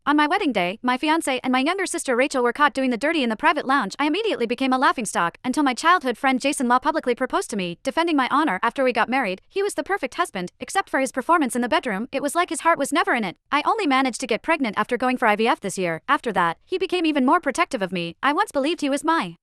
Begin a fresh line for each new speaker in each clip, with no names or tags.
On my wedding day, my fiancé and my younger sister Rachel were caught doing the dirty in the private lounge. I immediately became a laughingstock until my childhood friend Jason Law publicly proposed to me, defending my honor after we got married. He was the perfect husband, except for his performance in the bedroom. It was like his heart was never in it. I only managed to get pregnant after going for IVF this year. After that, he became even more protective of me. I once believed he was my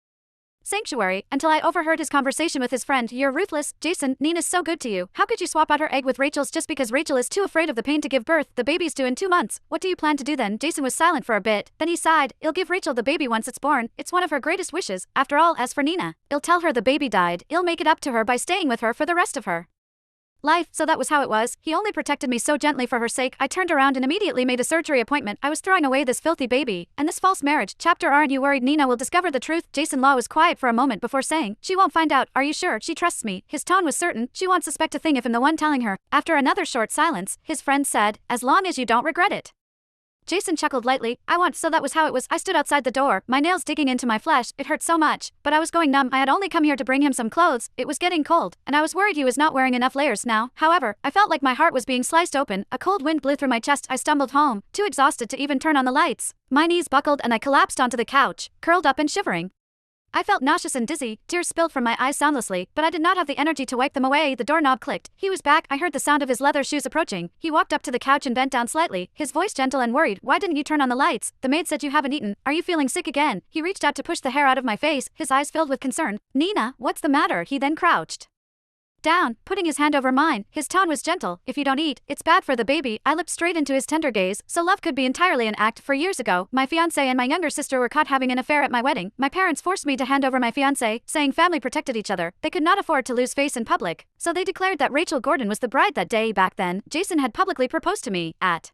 sanctuary, until I overheard his conversation with his friend. You're ruthless, Jason. Nina's so good to you. How could you swap out her egg with Rachel's just because Rachel is too afraid of the pain to give birth? The baby's due in 2 months. What do you plan to do then? Jason was silent for a bit, then he sighed. I'll give Rachel the baby once it's born. It's one of her greatest wishes. After all, as for Nina, I'll tell her the baby died. I'll make it up to her by staying with her for the rest of her life. So that was how it was. He only protected me so gently for her sake. I turned around and immediately made a surgery appointment. I was throwing away this filthy baby and this false marriage. Chapter: Aren't you worried Nina will discover the truth? Jason Law was quiet for a moment before saying, she won't find out. Are you sure? She trusts me. His tone was certain. She won't suspect a thing if I'm the one telling her. After another short silence, his friend said, as long as you don't regret it. Jason chuckled lightly. I won't. So that was how it was. I stood outside the door, my nails digging into my flesh. It hurt so much, but I was going numb. I had only come here to bring him some clothes. It was getting cold, and I was worried he was not wearing enough layers now. However, I felt like my heart was being sliced open. A cold wind blew through my chest. I stumbled home, too exhausted to even turn on the lights. My knees buckled and I collapsed onto the couch, curled up and shivering. I felt nauseous and dizzy. Tears spilled from my eyes soundlessly, but I did not have the energy to wipe them away. The doorknob clicked. He was back. I heard the sound of his leather shoes approaching. He walked up to the couch and bent down slightly, his voice gentle and worried. Why didn't you turn on the lights? The maid said you haven't eaten. Are you feeling sick again? He reached out to push the hair out of my face, his eyes filled with concern. Nina, what's the matter? He then crouched down, putting his hand over mine. His tone was gentle. If you don't eat, it's bad for the baby. I looked straight into his tender gaze. So love could be entirely an act. For years ago, my fiancé and my younger sister were caught having an affair at my wedding. My parents forced me to hand over my fiancé, saying family protected each other. They could not afford to lose face in public, so they declared that Rachel Gordon was the bride that day. Back then, Jason had publicly proposed to me. At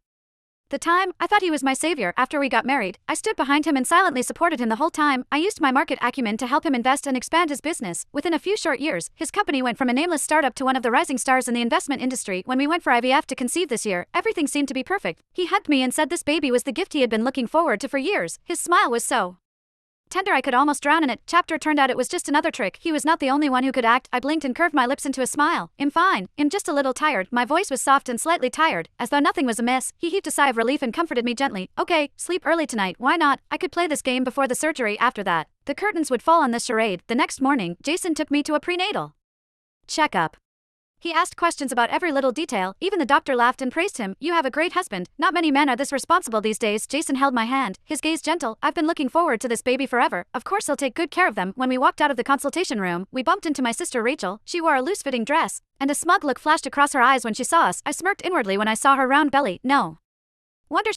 the time, I thought he was my savior. After we got married, I stood behind him and silently supported him the whole time. I used my market acumen to help him invest and expand his business. Within a few short years, his company went from a nameless startup to one of the rising stars in the investment industry. When we went for IVF to conceive this year, everything seemed to be perfect. He hugged me and said this baby was the gift he had been looking forward to for years. His smile was so tender I could almost drown in it. Chapter: Turned out it was just another trick. He was not the only one who could act. I blinked and curved my lips into a smile. I'm fine. I'm just a little tired. My voice was soft and slightly tired, as though nothing was amiss. He heaved a sigh of relief and comforted me gently. Okay, sleep early tonight. Why not? I could play this game before the surgery. After that, the curtains would fall on this charade. The next morning, Jason took me to a prenatal checkup. He asked questions about every little detail. Even the doctor laughed and praised him. You have a great husband. Not many men are this responsible these days. Jason held my hand, his gaze gentle. I've been looking forward to this baby forever. Of course he'll take good care of them. When we walked out of the consultation room, we bumped into my sister Rachel. She wore a loose-fitting dress, and a smug look flashed across her eyes when she saw us. I smirked inwardly when I saw her round belly. No wonder